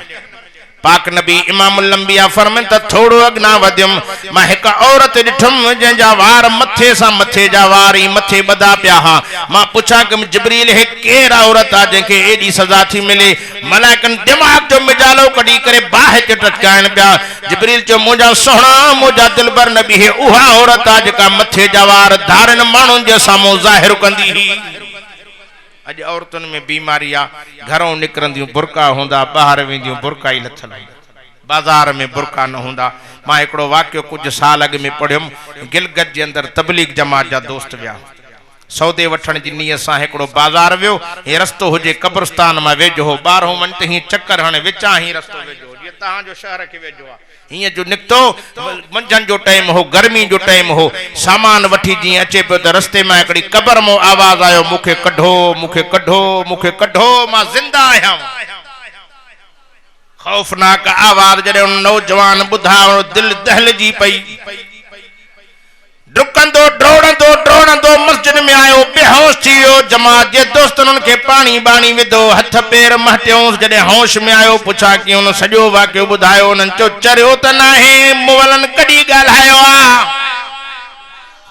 पाक नबी इमामुल अंबिया फरमान त थोड़ो अगना वदम मा एक औरत दिठम जंजा वार मथे सा मथे जा वार ही मथे बदा पिया हा मा पूछा कि जिब्रील है केर औरत आ जंके एडी सजा थी मिले मलाइकन दिमाग जो मिजालो कडी करे बाह के टटकाइन पिया जिब्रील जो मुजा सोहणा मुजा दिलबर नबी है उहा औरत आ जका मथे जा वार धारन मानू जे सामो जाहिर कंदी ही अज औरतन में बीमारी आ घरों निकरंदियों बुरका होंदा बाहर वेंदियों बुरका ही लथल बाजार में बुरका न होंदा मां एकड़ो वाक्य कुछ साल अग में पढ़ियम गिलगत जे अंदर तबलीग जमात जा दोस्त विया सौदे वठण जी नियत सां एकड़ो बाजार वियो हे रस्तो हुजे कब्रिस्तान में वेझो हो 12 मिनट ही चक्कर हणे विचा ही रस्तो वेझो हो जे तहां जो शहर के वेझो आ हिय जो निकतो मंझन जो टाइम हो गर्मी जो टाइम हो सामान वठी जी अचे पे तो रस्ते में एकड़ी कब्र मो आवाज आयो मुखे कढो मुखे कढो मुखे कढो मां जिंदा आया खौफनाक आवाज जड़े नौजवान बुधा दिल दहलजी पई डुकंदो ड्रोड़ंदो मस्जिद में आयो बेहोश थियो जमात जे दोस्तन के पानी बाणी विधो हथ पैर महटियो जडे होश में आयो पूछा कि उन सजो वाक्यो बुधायो उन चो चरियो त नाहे मुवलन कडी गालायो आ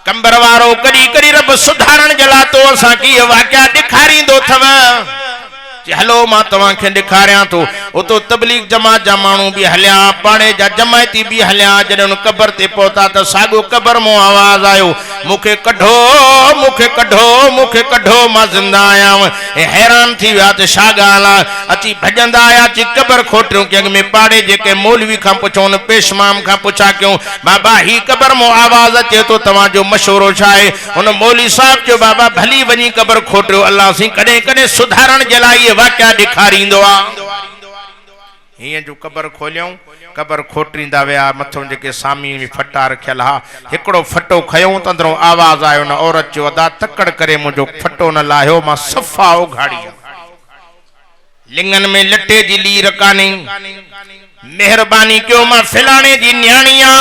कंबर वारो कडी कडी रब सुधारण जला तो असा की वाक्या दिखारींदो थव हलो मां तवा के दिखारिया तो ओ तो तबलीग जमात जा मानू भी हल्या पाने जा जमायती भी हल्या जडे उन कब्र ते पहुता त सागो कब्र मो आवाज आयो मुखे कढो मुखे कढो मुखे कढो मां जिंदा आया हैरान थी विया त छा गाला अची भजंदा आया ची कब्र खोटियो के में पाड़े जेके मौलवी खां पुछोन पेशमाम खां पुछा क्यों बाबा ही कब्र मो आवाज अचे तो तवा जो मशवरो छाए उन मौलवी साहब जो बाबा भली वनी कब्र खोटियो अल्लाह सी कदे कदे सुधारण जलाई वाक्या दिखारींदो आ हिय जो कब्र खोलियो कब्र खोटरींदा विया मथों जेके सामी में फटा रखियल हा एकड़ो फटो खयो तंदरो आवाज आयो न औरत जो अदा तकड़ करे मुजो फटो न लायो मां सफा उघाड़ी लिंगन में लटे जी लीर कानी मेहरबानी क्यों मां फिलाने जी न्याणिया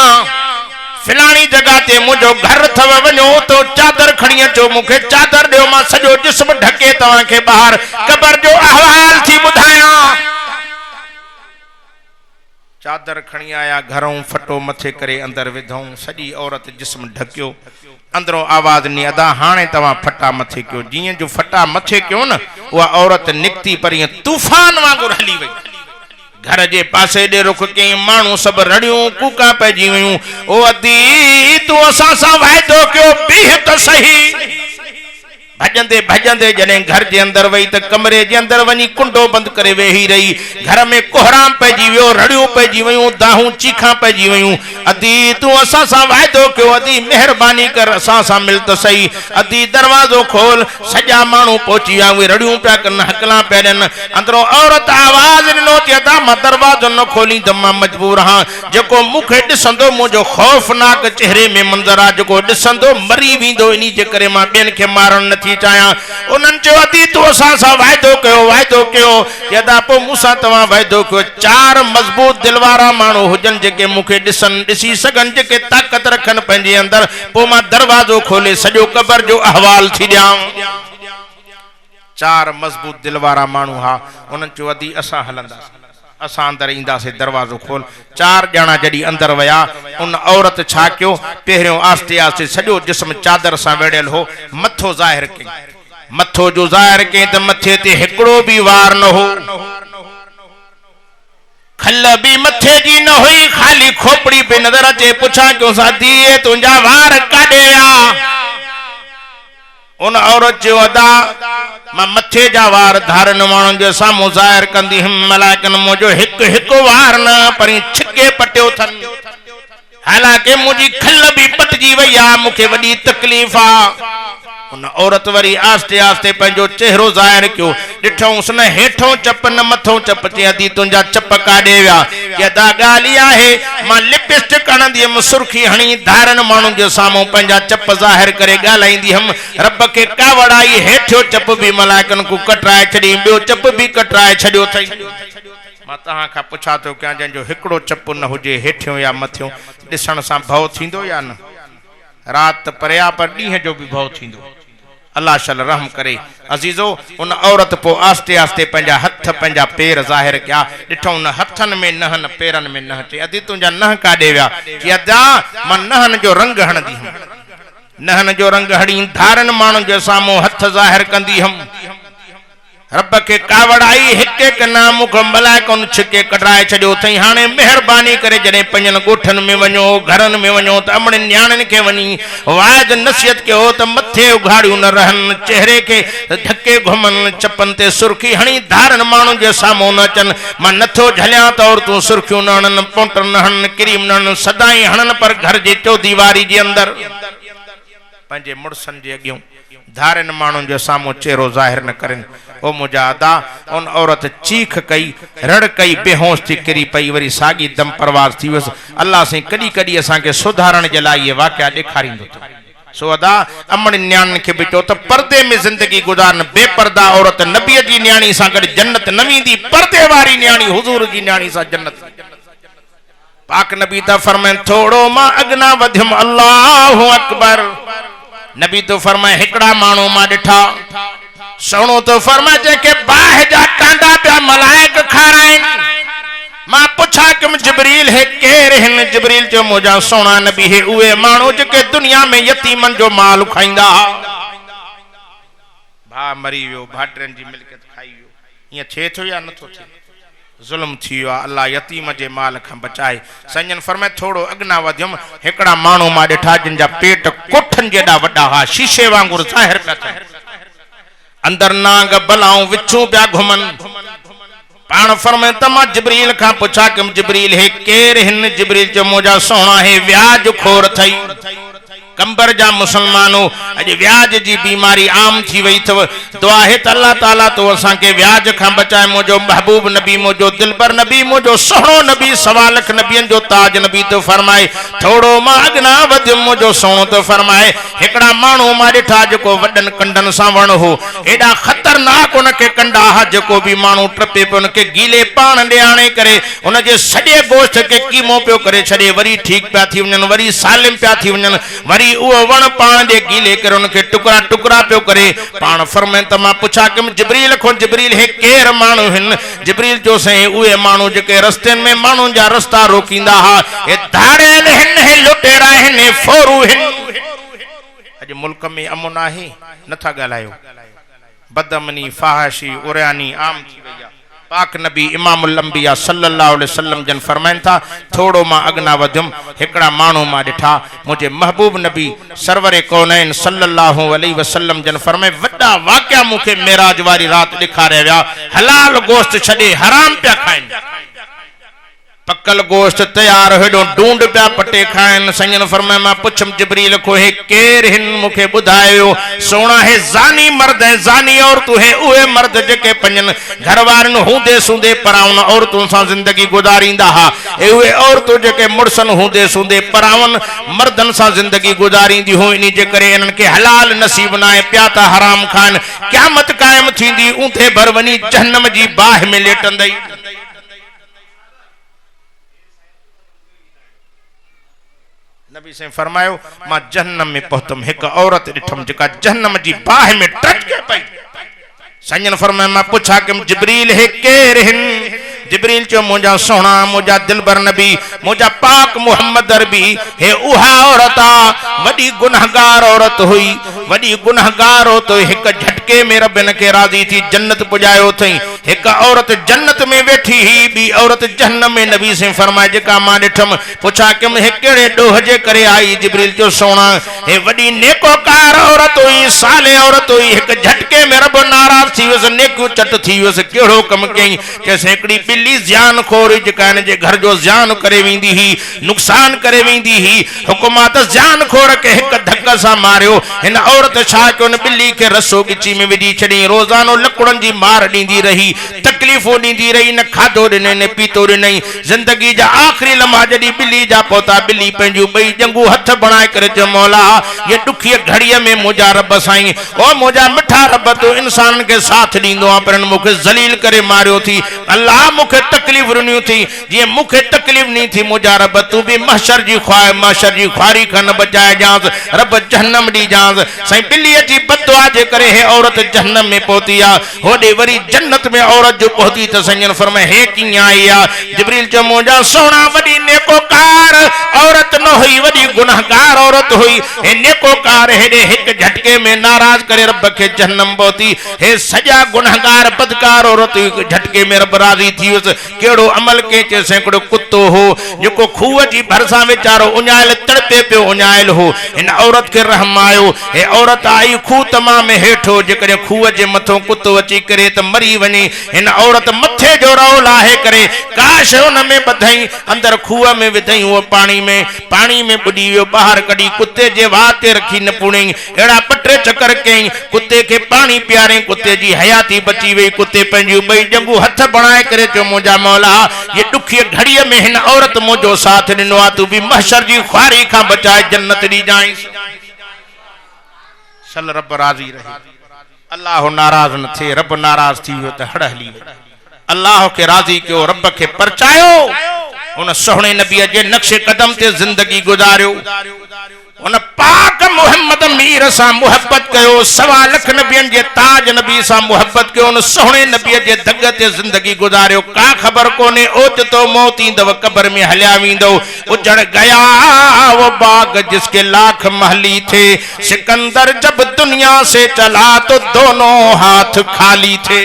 फिलानी जगह ते मुझो घर थव वनो तो चादर खणी अचो मुखे चादर दियो मां सजो जिस्म ढके तवा के बाहर कब्र जो अहवाल थी बुधाया चादर खणी आया घरों फटो मथे करे अंदर विधों सजी औरत जिस्म ढकियो अंदरों आवाज नी अदा हाने तवा फटा मथे क्यों जिए जो फटा मथे क्यों न वो औरत निकती पर तूफान वांगुर हली वई घर जे पासे दे रुख के मानू सब रड़ियों कूका पैजी वयूं ओ अदी तू असा सा वायदो क्यों बीह तो सही भजंदे भजंदे जने घर जे अंदर वही त कमरे जे अंदर वनी कुंडो बंद करे वेही रही घर में कोहराम पैजी वियो रड़ियों पैजी वयूं दाहूं चीखा पैजी वयूं अदी तू असा सा वायदो क्यों अदी मेहरबानी कर असा सा मिल तो सही अदी दरवाजो खोल सजा मानू पहुंची विया वे रड़ियों पिया कन हकला पैरन अंदरों औरत आवाज नो चेता मैं दरवाजो न खोली त मां मजबूर हां जको मुखे दिसंदो मुजो खौफनाक चेहरे में मंजर आ जको दिसंदो मरी विंदो इनी जे करे मां बेन के मारण नथी चाया उनन जो अदी तो असा सा वायदो कयो यदा पो मूसा तवा वायदो कयो चार मजबूत दिलवारा मानो हुजन जेके मुखे दिसन दिसी सगन जेके ताकत रखन पंजे अंदर पो मां दरवाजो खोले सजो कबर जो अहवाल थी दियां चार मजबूत दिलवारा मानू हा उनन जो अदी असा हलंदा असा अंदर इंदा से दरवाजो खोल चार जना जड़ी अंदर वया उन औरत छा क्यों पहरियों आस्ते आस्ते सजो जिस्म चादर सा वेड़ियल हो मथो जाहिर के मथो जो जाहिर के त मथे ते हिकड़ो भी वार न हो खल भी मथे जी न हुई खाली खोपड़ी पे नजर अचे पुछा क्यों साथी तुंजा वार काडे आ उन औरत जो अदा मां मथे जा वार धारन माण्हुनि जे साम्हूं ज़ाहिर कंदी हुअमि मलाइकनि मुंहिंजो हिकु हिकु वार न परी छिके पटियो अथनि हालांकि मुंहिंजी खल बि पटिजी वई आहे मूंखे वॾी तकलीफ़ आहे उन औरत वरी आस्ते आस्ते पंहिंजो चेहरो ज़ाहिर कयो ॾिठोंसि न हेठों चप न मथों चप चई थी तुंहिंजा चप काॾे विया यदा ॻाल्हि आहे मां लिपस्टिक हणंदी हुअमि सुर्खी हणी धारनि माण्हुनि जे साम्हूं पंहिंजा चप ज़ाहिर करे ॻाल्हाईंदी हुअमि रब खे कावड़ आई हेठियो चप बि मलाइकनि को कटराए छॾी ॿियो चप बि कटराए छॾियो अथई मां तव्हां खां पुछा थो कयां जंहिंजो हिकिड़ो चप न हुजे हेठियों या मथियों ॾिसण सां भउ थींदो या न रात परिया पर ॾींहं जो भी भव थींदो अल्लाह शल रहम करे अजीजो उन औरत पो आस्ते आस्ते पंजा हथ पंजा पैर जाहिर किया ॾिठो उन हथन में नहन पैरन में नह चे अदी तुंजा नह काॾे विया कि अदा मां नहन जो रंग हणदी हम नहन जो रंग हड़ी धारन माण्हुनि जे साम्हूं हथ जाहिर कंदी हम रब के कावड़ आई हिक हिक नाम को मलाइकन छिके कटराए छॾियो अथई हाणे मेहरबानी करे जॾहिं पंहिंजनि ॻोठनि में वञो घरनि में वञो त अमड़नि न्याणियुनि खे वञी वाइद नसीहत कयो त मथे उघाड़ियूं न रहनि चेहरे खे ढके घुमनि चपनि ते सुर्खी हणी धारनि माण्हुनि जे साम्हूं न अचनि मां नथो झलियां त औरतूं सुर्खियूं न हणनि पोंट न हणनि क्रीम न हणनि सदाई हणनि पर घर जे चौदीवारी जे अंदर पंहिंजे मुड़सनि जे अॻियूं धारन माण्हुनि जे साम्हूं चेहरो ज़ाहिर न करनि ओ मुंहिंजा अदा उन औरत चीख कई रड़ कई बेहोश थी किरी पई वरी साॻी दम परवाज़ थी वियसि अल्लाह साईं कॾहिं कॾहिं असांखे सुधारण जे लाइ इहे वाक़िया ॾेखारींदो सो अदा अमड़ न्याणियुनि खे बि चओ त पर्दे में ज़िंदगी गुज़ारनि बेपर्दा औरत नबीअ जी न्याणी सां गॾु जन्नत न वेंदी पर्दे वारी न्याणी हुज़ूर जी न्याणी सां जन्नत पाक नबी त फरमाइनि थोड़ो मां अॻिना वधियुमि अल्लाहु अकबर नबी तो फरमाए हिकड़ा माण्हू मां ॾिठा सोणो तो फरमाए जेके बाह जा कांडा पिया मलाइक खाराइन मां पुछा कि जिब्रील है केर हिन जिब्रील जो मुंहिंजा सोना नबी है उहे माण्हू जेके दुनिया में यतीमन जो माल खाईंदा भा मरी वियो भाटरनि जी मिल्कियत खाई वियो ईअं थिए थो या नथो थिए जुल्म थी वियो आहे अल्लाह यतीम जे माल खां बचाए संजन फरमाए थोड़ो अॻिना वधियुमि हिकिड़ा माण्हू मां ॾिठा जिन जा पेट कोठनि जेॾा वॾा हुआ शीशे वांगुरु ज़ाहिर पिया थियनि अंदर नांग बलाऊं विछूं पिया घुमनि पाण फरमाए त मां जिब्रील खां पुछा कि जिब्रील हे केर हिन जिब्रील जो मुंहिंजा सोना हे व्याज खोर थई कंबर जा मुसलमानों अॼु व्याज जी बीमारी आम थी वई अथव दुआ है त अल्लाह ताला तो असांखे व्याज खां बचाए मुंहिंजो महबूब नबी मुंहिंजो दिलबर नबी मुंहिंजो सोणो नबी 1.25 लाख नबियनि जो ताज नबी तो फरमाए थोड़ो मां अॻिना वधियुमि मुंहिंजो सोणो तो फरमाए हिकिड़ा माण्हू मां ॾिठा जेको वॾनि कंडनि सां वण हो एॾा ख़तरनाक उनखे कंडा हुआ जेको बि माण्हू टपे पियो उनखे गीले पाण ॾे आणे करे उनजे सॼे गोश्त खे कीमो पियो करे छॾे वरी ठीकु पिया थी वञनि वरी सालिम पिया थी वञनि वरी उहो वण पाण जे गीले करे उनखे टुकड़ा टुकड़ा पियो करे पाण फरमाइनि त मां पुछा कि जिब्रील खो जिब्रील हे केर माण्हू हिन जिब्रील जो साईं उहे माण्हू जेके रस्तनि में माण्हुनि जा रस्ता रोकींदा हुआ हे धाड़ियल हिन हे लुटेरा हिन हे फोरू हिन अॼु मुल्क में अमुन आहे नथा ॻाल्हायो बदअमनी फाहशी उरियानी आम थी वई आहे पाक नबी इमामुल अंबिया सल्लल्लाहु अलैहि वसल्लम जन फरमाइन था थोड़ो मां अगना वधुम एकड़ा मानू मां दिठा मुझे महबूब नबी सरवरे कौनैन सल्लल्लाहु अलैहि वसल्लम जन फरमाए वड्डा वाक़या मुखे मेराज वारी रात दिखारे विया हलाल गोश्त छडे हराम पिया खाइन पकल गोश्त तैयार हेडो ढूंढ पिया पटे खाइन संजन फरमाए मां पुछम जिब्रील को हे केर हिन मुखे बुधायो सोना है जानी मर्द है जानी औरत है उहे मर्द जेके पंजन घर वारन हुंदे सुंदे परावन औरतुन सा जिंदगी गुजारींदा हा उहे औरतु जेके मुड़सन हुंदे सुंदे परावन मर्दन सा जिंदगी गुजारींदी हो इनी जे करे इनन के हलाल नसीब ना है पिया ता हराम खान क़यामत कायम थींदी उथे भर वनी जहन्नम जी बाह में लेटंदई नबी से फरमायो मां जहन्नम में पहुतम एक औरत दिठम जका जहन्नम जी बाह में टट के पई संजन फरमाए मां पूछा कि जिब्रील है केर हिन जिब्रील चो मुझा सोना मुझा दिलबर नबी मुझा पाक मोहम्मद अरबी हे उहा औरत वडी गुनहगार औरत हुई वडी गुनहगार हो तो एक झटके में रब न के राजी थी जन्नत पुजायो थई एक औरत जन्नत में बैठी ही बी औरत जहन्नम में नबी से फरमाए जका मां दिठम पूछा कि हे केड़े डोह जे करे आई जिब्रील चो सोना हे वडी नेकोकार औरत हुई साले औरत हुई एक झटके में रब नाराज थी वस नेको चट थी वस केड़ो कम कई के सेकड़ी बिल्ली जान खोर जकान जे घर जो जान करे विंदी ही नुकसान करे विंदी ही हुकूमत जान खोर के एक धक्का सा मारियो इन औरत छा के उन बिल्ली के रसो गिची में विधी छड़ी रोजानो लकड़न जी मार दींदी रही तकलीफो दींदी रही न खादो दिने न पीतो दिने जिंदगी जा आखिरी लम्हा जडी बिल्ली जा पोता बिल्ली पंजू बई जंगू हथ बनाए करे जो मौला ये दुखी घड़िया में मुजा रब साईं ओ मुजा मिठा रब तो इंसान के साथ दींदो आ पर मुखे जलील करे मारियो थी अल्लाह मुखे तकलीफ रुनियो थी जे मुखे तकलीफ नहीं थी मुजा रब तू भी महशर जी ख्वारी खन बचाए जांस रब जहन्नम दी जांस साईं बिल्ली जी बददुआ जे करे है औरत जहन्नम में पहुती आ होडे वरी जन्नत में औरत जो पहुती त संजन फरमाए हे किया आई आ जिब्रील चो मुजा सोना वडी नेकोकार औरत न हुई वडी गुनाहगार औरत हुई हे नेकोकार हेडे एक झटके में नाराज करे रब के जहन्नम पहुती हे सजा गुनाहगार बदकार औरत झटके में रब राजी थी केड़ो अमल के चे सैकड़ो कुत्तो हो जो खूह जी भरसा बेचारो उन्याल तड़पे पे उन्याल हो इन औरत के रहम आयो हे औरत आई खूह तमाम हेठो जेकरे खूह जे मथो कुत्तो अची करे त मरी वने इन औरत मथे जो रौ लाहे करे काश उन में बधई अंदर खूह में विधई वो पानी में बुडी वियो बाहर कडी कुत्ते जे वाते रखी न पुणे एड़ा पटरे चक्कर कई कुत्ते के पानी पियारे कुत्ते जी हयाती बची वई कुत्ते पंजू बई जंगू हथ बनाए करे चो मुझा मौला ये दुखी घड़िया में हिन औरत मुझो साथ दिनो आ तू भी महशर जी ख्वारी का बचाए जन्नत दी जाई सल रब राजी रहे अल्लाह नाराज न थे रब नाराज थी हो त हड़हली अल्लाह के राजी क्यों रब के परचायो उन सोहणे नबी जे नक्शे कदम ते जिंदगी गुजारियो उन पाक मोहम्मद मीर सा मोहब्बत कयो सवा लख नबियन जे ताज नबी सा मोहब्बत कयो उन सोहणे नबी जे दग ते जिंदगी गुजारियो का खबर कोने ओच तो मौत इंदव कब्र में हल्या विंदो उजड़ गया वो बाग जिसके लाख महली थे सिकंदर जब दुनिया से चला तो दोनों हाथ खाली थे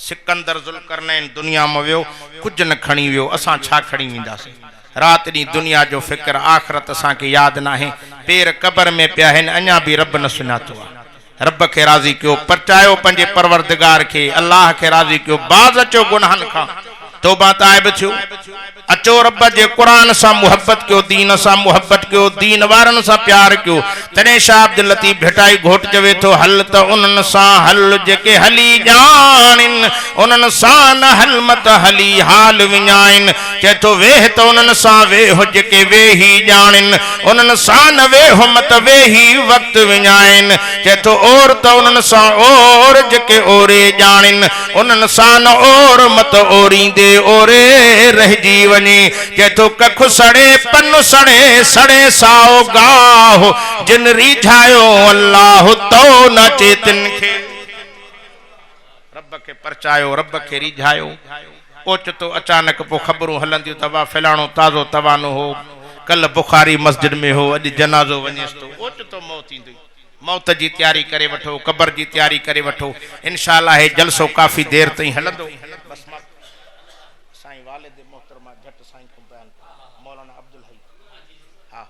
सिकंदर जुल्करनैन दुनिया में वियो कुछ न खणी वियो असां छा खणी विंदासीं रात दी दुनिया जो फिक्र आखिरत असां के याद ना है पेर कब्र में पिया हैं अञा भी रब न सुनातो रब के राजी क्यों परचायो पंजे परवरदिगार के अल्लाह के राजी क्यों बाज अचो गुनाहन खां तौबा ताइब थियो अचो रब जे कुरान सा मोहब्बत क्यों दीन सा मोहब्बत क्यों दीन वारन सा प्यार क्यों तने शाह अब्दुल लतीफ भेटाई घोट चवे तो हल त उनन सा हल जेके हली जानिन उनन सा न हल मत हली हाल विञाइन के तो वेह तो उनन सा वेह जेके वेही जानिन उनन सा न वेह मत वेही वक्त विञाइन के तो और तो उनन सा और जेके ओरे जानिन उनन सा न और मत ओरींदे ओरे रह जीवन के तो कख सड़े पन सड़े सड़े साओ गाहो जिन रिझायो अल्लाह तो न चेतन खे रब के परचायो रब के रिझायो ओच तो अचानक पो खबरूं हलंदियूं तवा फलाणो ताज़ो तवानो हो कल बुखारी मस्जिद में हो अज जनाजो वनेस तो ओच तो मौत इंदी मौत जी तैयारी करे वठो, कब्र जी तैयारी करे वठो। इंशाअल्लाह हे जलसो काफ़ी देर ताईं हलंदो। बस मां साईं वालिद मोहतरमा झट साईं को बयान मौलाना अब्दुल हई हा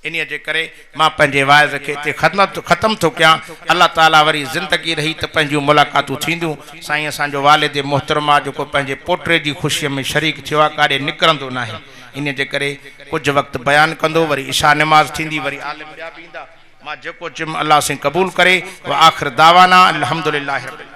इन जे करे मां पंहिंजे वाइज़ खे हिते ख़त्म थो कयां। अल्लाह ताला वरी ज़िंदगी रही त पंहिंजूं मुलाक़ातूं थींदियूं। साईं असांजो वालिद मोहतरमा जेको पंहिंजे पोटे जी ख़ुशीअ में शरीक थियो आहे, काॾे निकिरंदो न आहे। इन जे करे कुछ वक्त बयान कंदो, वरी इशा नमाज थींदी, वरी आलिम ॿिया बि ईंदा। मां जेको चुम अल्लाह से कबूल करे। व आख़िर दावाना अल्हम्दुलिल्लाहि रब्बिल